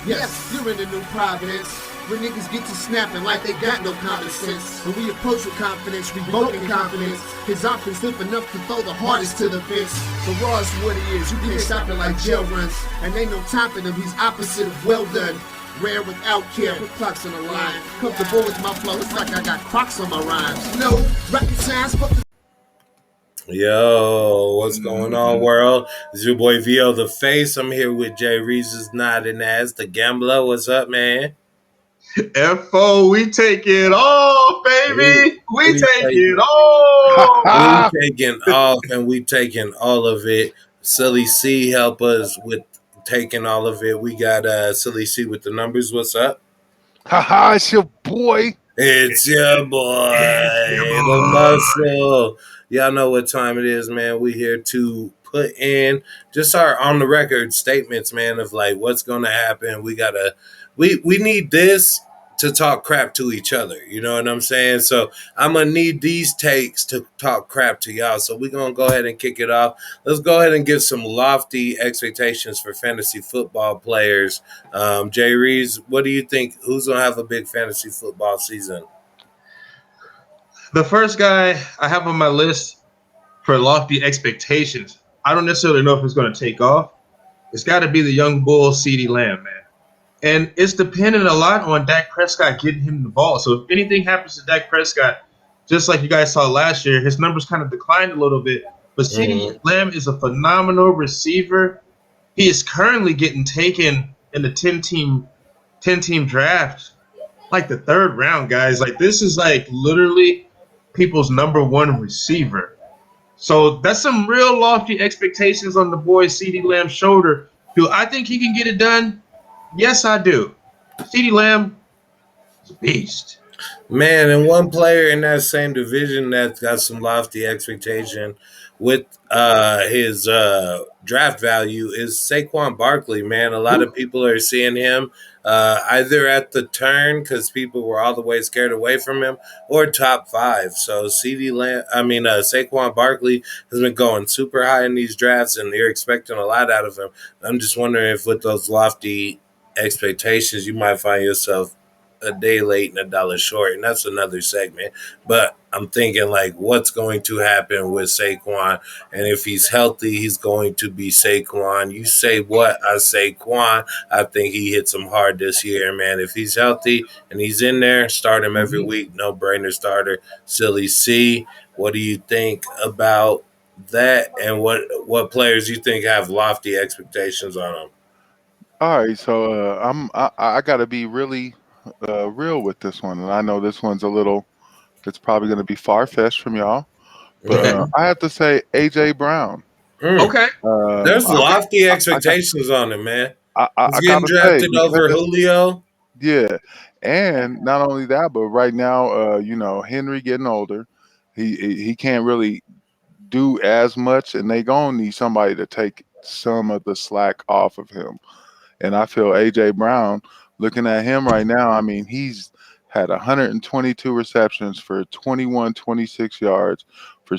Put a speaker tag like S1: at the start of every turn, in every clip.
S1: Yes, you're in the new province. Where niggas get to snapping like they got no common sense. When we approach with confidence, revoking confidence. His offense live enough to throw the hardest to the fence. The raw is what he is, you can't stop it like jail runs. And ain't no time for him, he's opposite of well done. Rare without care, put clocks on the line. Comfortable with my flow, it's like I got Crocs on my rhymes. No, rocket science, fuck the
S2: Yo, what's going on, world? It's your boy VO the Face. I'm here with Jay Reese's nodding ass, the gambler. What's up, man?
S3: FO, we take it all,
S2: We
S3: baby. We
S2: we
S3: take it
S2: taking
S3: all.
S2: we taking off and we taking all of it. Silly C help us with taking all of it. We got Silly C with the numbers. What's up?
S4: Haha, it's your boy.
S2: It's your boy,
S3: It's your
S2: the
S3: boy.
S2: muscle. Y'all know what time it is, man. We here to put in just our on the record statements, man, of like what's gonna happen. We need this to talk crap to each other. You know what I'm saying? So I'm gonna need these takes to talk crap to y'all. So we're gonna go ahead and kick it off. Let's go ahead and give some lofty expectations for fantasy football players. Jay Reeves, what do you think? Who's gonna have a big fantasy football season?
S3: The first guy I have on my list for lofty expectations, I don't necessarily know if it's going to take off. It's got to be the young bull, CeeDee Lamb, man. And it's dependent a lot on Dak Prescott getting him the ball. So if anything happens to Dak Prescott, just like you guys saw last year, his numbers kind of declined a little bit. But CeeDee
S2: Mm.
S3: Lamb is a phenomenal receiver. He is currently getting taken in the 10 team draft, like the third round, guys. Like this is like literally people's number one receiver. So that's some real lofty expectations on the boy CeeDee Lamb's shoulder. Do I think he can get it done? Yes, I do. CeeDee Lamb is a beast.
S2: Man, and one player in that same division that's got some lofty expectation with his draft value is Saquon Barkley. Man, a lot of people are seeing him either at the turn because people were all the way scared away from him, or top five. So Saquon Barkley has been going super high in these drafts, and they're expecting a lot out of him. I'm just wondering if with those lofty expectations, you might find yourself a day late and a dollar short, and that's another segment. But I'm thinking like, what's going to happen with Saquon, and if he's healthy, he's going to be Saquon. You say what? I say Quan. I think he hits him hard this year, man. If he's healthy and he's in there, start him every week. No brainer starter. Silly C. What do you think about that, and what players you think have lofty expectations on them?
S4: All right, so I got to be really real with this one, and I know this one's a little. It's probably going to be far fetched from y'all, but I have to say AJ Brown.
S2: Mm.
S3: Okay.
S2: There's
S4: I got
S2: lofty
S4: I got
S2: expectations on him, man. He's
S4: I got
S2: getting
S4: to say
S2: drafted over
S4: because
S2: Julio.
S4: yeah, and not only that, but right now, Henry getting older, he can't really do as much, and they gonna need somebody to take some of the slack off of him. And I feel AJ Brown, looking at him right now, I mean, he's had 122 receptions for 21.26 yards for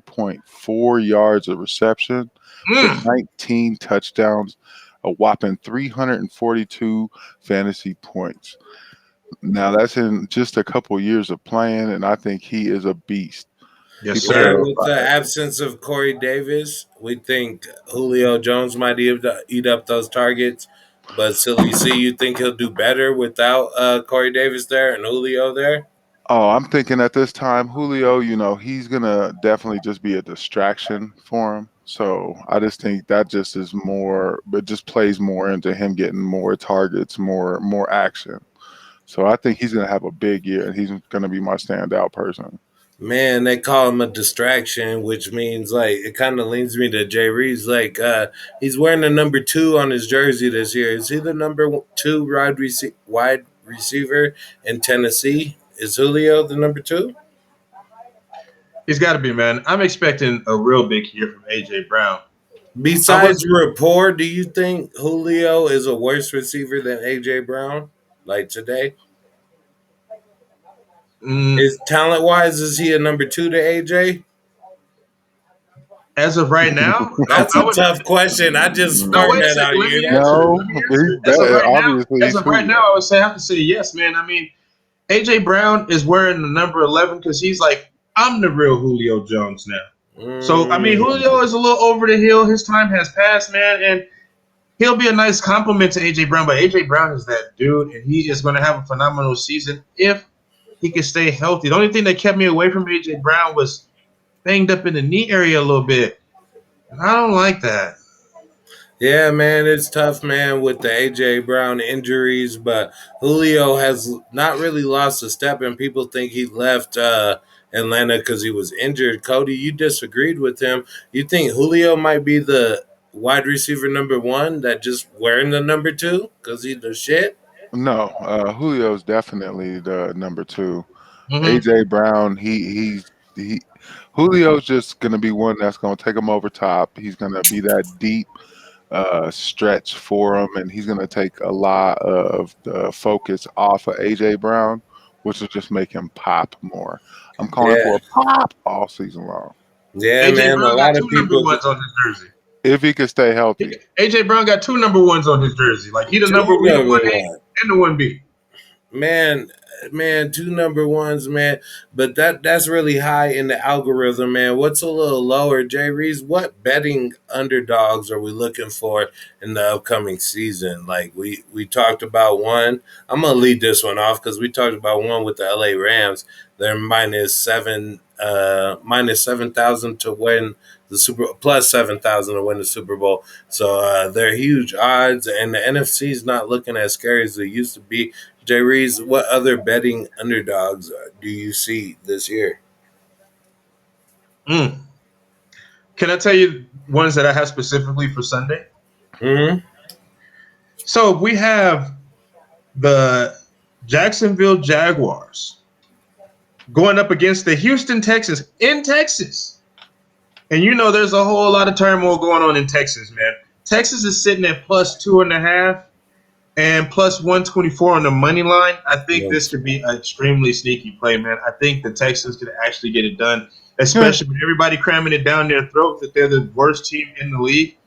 S4: 17.4 yards of reception for
S3: Mm.
S4: 19 touchdowns, a whopping 342 fantasy points. Now that's in just a couple years of playing, and I think he is a beast.
S3: Yes,
S4: People
S2: Man,
S3: sir.
S2: with the absence of Corey Davis, we think Julio Jones might eat up those targets. But Silly C, you think he'll do better without Corey Davis there and Julio there?
S4: Oh, I'm thinking at this time, Julio, he's gonna definitely just be a distraction for him. So I just think that just is more, but just plays more into him getting more targets, more action. So I think he's gonna have a big year, and he's gonna be my standout person.
S2: Man, they call him a distraction, which means like it kind of leads me to Jay Reeves. Like he's wearing the number 2 on his jersey this year. Is he the number 2 wide receiver in Tennessee? Is Julio the number 2?
S3: He's got to be, man. I'm expecting a real big year from AJ Brown. I
S2: Besides
S3: was.
S2: rapport, do you think Julio is a worse receiver than AJ Brown? Like today,
S3: Mm,
S2: is talent wise, is he a number 2 to AJ?
S3: As of right now,
S2: That's
S3: I
S2: a
S3: would.
S2: tough question. I just
S3: No,
S2: sprung
S3: wait a
S2: that
S3: second.
S2: on
S3: Let
S2: you.
S3: me
S2: That's
S3: answer.
S2: a,
S3: Let me answer.
S4: Obviously
S3: As
S4: he's
S3: of right
S4: Julio.
S3: now, I have to say yes, man. I mean, AJ Brown is wearing the number 11 because he's like, I'm the real Julio Jones now. So I mean, Julio is a little over the hill. His time has passed, man, and he'll be a nice compliment to AJ Brown. But AJ Brown is that dude, and he is going to have a phenomenal season if he can stay healthy. The only thing that kept me away from AJ Brown was banged up in the knee area a little bit, and I don't like that.
S2: yeah, man, it's tough, man, with the AJ Brown injuries, but Julio has not really lost a step, and people think he left Atlanta because he was injured. Cody, you disagreed with him. You think Julio might be the wide receiver number one that just wearing the number two because he's the shit?
S4: No, Julio's definitely the number two.
S3: Mm-hmm.
S4: AJ Brown, he Julio's just gonna be one that's gonna take him over top. He's gonna be that deep stretch for him, and he's gonna take a lot of the focus off of AJ Brown, which will just make him pop more. I'm calling
S2: Yeah,
S4: for a pop all season long
S2: yeah,
S3: AJ
S2: man. A
S3: Brown got
S2: lot
S3: two
S2: of
S3: number
S2: people
S3: ones on his jersey.
S4: if he could stay healthy.
S3: AJ Brown got two number ones on his jersey. Like he
S2: two
S3: he the
S2: number
S3: one A
S2: one.
S3: and the one B.
S2: Man, man, two number ones, man. But that's really high in the algorithm, man. What's a little lower, Jay Reeves? What betting underdogs are we looking for in the upcoming season? Like we talked about one. I'm gonna lead this one off because we talked about one with the LA Rams. They're minus 7,000 to win the Super plus 7,000 to win the Super Bowl. So they're huge odds, and the NFC is not looking as scary as it used to be. Jay Reeves, what other betting underdogs do you see this year?
S3: Mm. Can I tell you ones that I have specifically for Sunday?
S2: Hmm.
S3: So we have the Jacksonville Jaguars going up against the Houston Texans in Texas. And you know there's a whole lot of turmoil going on in Texas, man. Texas is sitting at plus 2.5 and plus 124 on the money line. I think this could be an extremely sneaky play, man. I think the Texans could actually get it done, especially with everybody cramming it down their throat that they're the worst team in the league.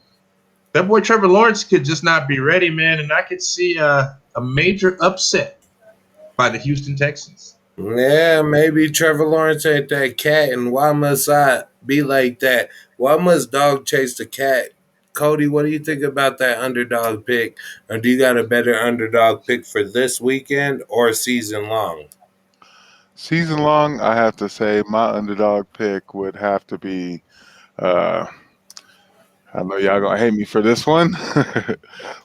S3: That boy Trevor Lawrence could just not be ready, man, and I could see a major upset by the Houston Texans.
S2: Yeah, maybe Trevor Lawrence ain't that cat, and why must I be like that? Why must dog chase the cat? Cody, what do you think about that underdog pick? Or do you got a better underdog pick for this weekend or season long?
S4: Season long, I have to say my underdog pick would have to be. Uh, I know y'all gonna hate me for this one,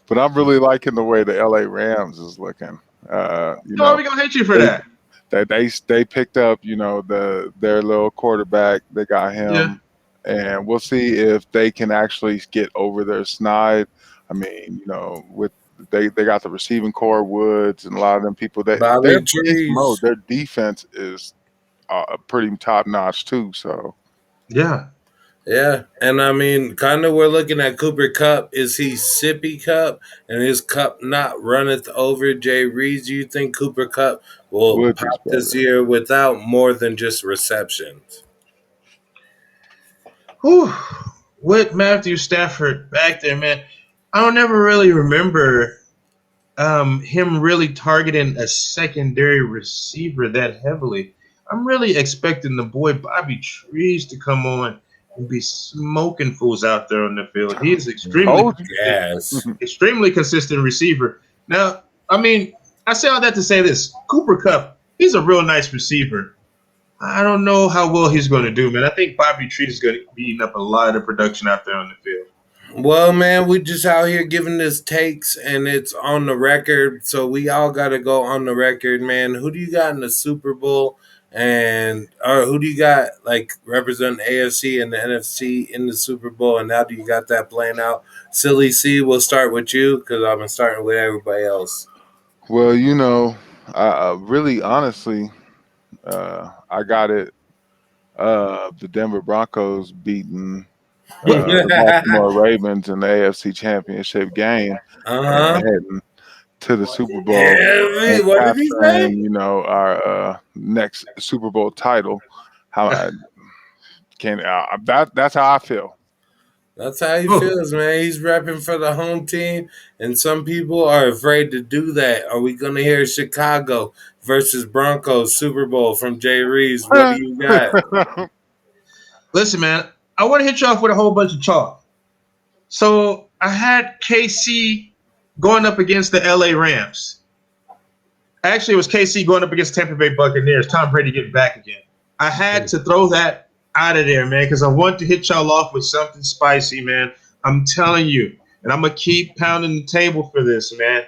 S4: but I'm really liking the way the LA Rams is looking. You
S3: Why are
S4: know,
S3: we gonna hate you for
S4: they
S3: that?
S4: they picked up, their little quarterback. They got
S3: Yeah.
S4: him, and we'll see if they can actually get over their snide. I mean, with they got the receiving core Woods and a lot of them people that they're
S2: Bobby
S4: beast mode.
S2: Trees.
S4: Their defense is pretty top notch too. So
S3: Yeah.
S2: Yeah, and I mean, kind of we're looking at Cooper Cup. Is he sippy cup, and his cup not runneth over? Jay Reeves, do you think Cooper Cup will
S4: Woods is
S2: pop this
S4: better.
S2: year without more than just receptions?
S3: Whew. With Matthew Stafford back there, man, I don't ever really remember him really targeting a secondary receiver that heavily. I'm really expecting the boy Bobby Trees to come on and be smoking fools out there on the field. He is
S4: Told
S2: Yes.
S4: you.
S3: extremely consistent receiver. Now, I mean, I say all that to say this: Cooper Cup, he's a real nice receiver. I don't know how well he's going to do, man. I think Bobby Trees is going to be eating up a lot of production out there on the field.
S2: Well, man, we just out here giving this takes, and it's on the record, so we all got to go on the record, man. Who do you got in the Super Bowl, and or who do you got like representing AFC and the NFC in the Super Bowl, and how do you got that playing out? Silly C, we'll start with you because I've been starting with everybody else.
S4: Well, I really honestly, I got it. The Denver Broncos beating the Baltimore Ravens in the AFC Championship game and
S2: Uh-huh.
S4: heading to the Super Bowl
S2: Yeah,
S4: and
S2: what did he say?
S4: capturing, our next Super Bowl title. How That's how I feel.
S2: That's how he feels, man. He's repping for the home team, and some people are afraid to do that. Are we going to hear Chicago versus Broncos Super Bowl from Jay Reeves? What do you got?
S3: Listen, man, I want to hit you off with a whole bunch of chalk. So I had KC going up against the LA Rams. Actually, it was KC going up against Tampa Bay Buccaneers. Tom Brady getting back again. I had to throw that out of there, man, because I want to hit y'all off with something spicy, man. I'm telling you, and I'm going to keep pounding the table for this, man.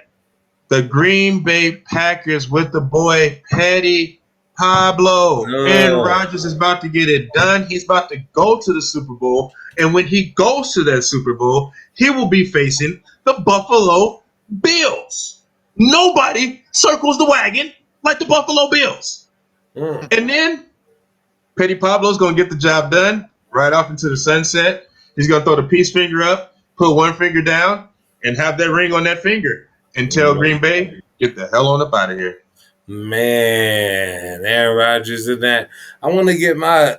S3: The Green Bay Packers with the boy Petty Pablo. Aaron Rodgers is about to get it done. He's about to go to the Super Bowl. And when he goes to that Super Bowl, he will be facing the Buffalo Bills. Nobody circles the wagon like the Buffalo Bills. And then Petty Pablo's going to get the job done right off into the sunset. He's going to throw the peace finger up, put one finger down, and have that ring on that finger and tell Green Bay, get the hell on up out of here.
S2: Man, Aaron Rodgers and that. I want to get my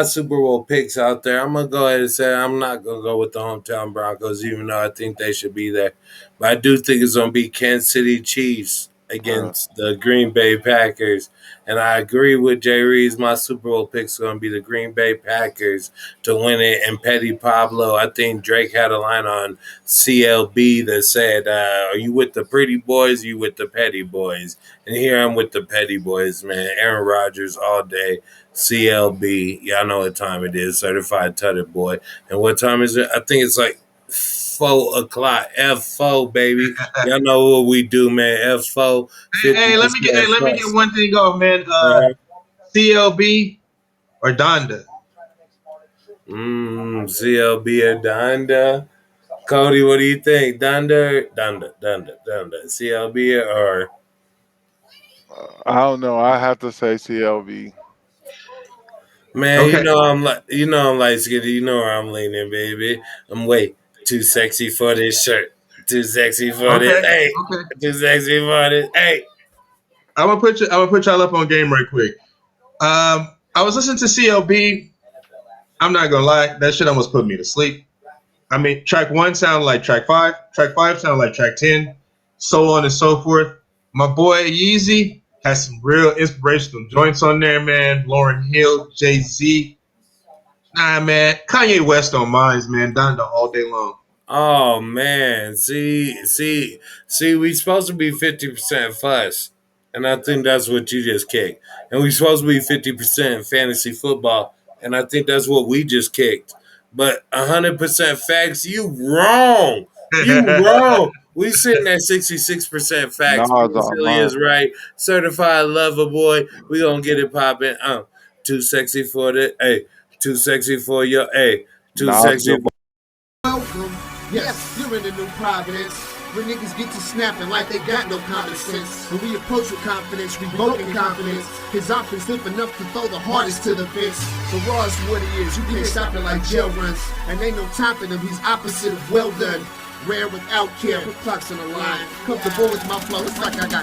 S2: Super Bowl picks out there. I'm going to go ahead and say I'm not going to go with the hometown Broncos, even though I think they should be there. But I do think it's going to be Kansas City Chiefs against the Green Bay Packers. And I agree with Jay Reeves. My Super Bowl pick's going to be the Green Bay Packers to win it. And Petty Pablo, I think Drake had a line on CLB that said, are you with the pretty boys? Are you with the petty boys? And here I'm with the petty boys, man. Aaron Rodgers all day. CLB. Y'all know what time it is. Certified Tutted Boy. And what time is it? I think it's like 4 o'clock. F4, baby. Y'all know what we do, man. F4.
S3: Hey, let me get one thing off, man. CLB or Donda?
S2: CLB or Donda. Cody, what do you think? Donda. CLB or
S4: I don't know. I have to say CLB.
S2: man,
S3: Okay.
S2: I'm light skinned. You know where I'm leaning, baby. I'm way too sexy for this shirt. Too sexy for this. Hey.
S3: Okay.
S2: Too sexy for this. Hey.
S3: I'm gonna put y'all up on game right quick. I was listening to CLB. I'm not gonna lie, that shit almost put me to sleep. I mean, track 1 sounded like track 5. Track 5 sounded like track 10. So on and so forth. My boy Yeezy has some real inspirational joints on there, man. Lauryn Hill, Jay-Z. Nah, man. Kanye West on mines, man. Donda all day long.
S2: Oh man, see, we supposed to be 50% fuss, and I think that's what you just kicked. And we supposed to be 50% fantasy football, and I think that's what we just kicked. But 100% facts, you wrong. You wrong. We sitting at 66% facts. Silly is right. Certified lover boy. We gonna get it popping. Too sexy for the too sexy for your too sexy.
S1: Welcome. Yes, you're in the new Providence, where niggas get to snapping like they got no common sense. When we approach with confidence, revoking confidence. His offense limp enough to throw the hardest to the fence. The raw is what he is, you can't stop it like jail runs. And ain't no time for him, he's opposite of well done. Rare without care, put clocks on the line. Comfortable with my flow, it's like I got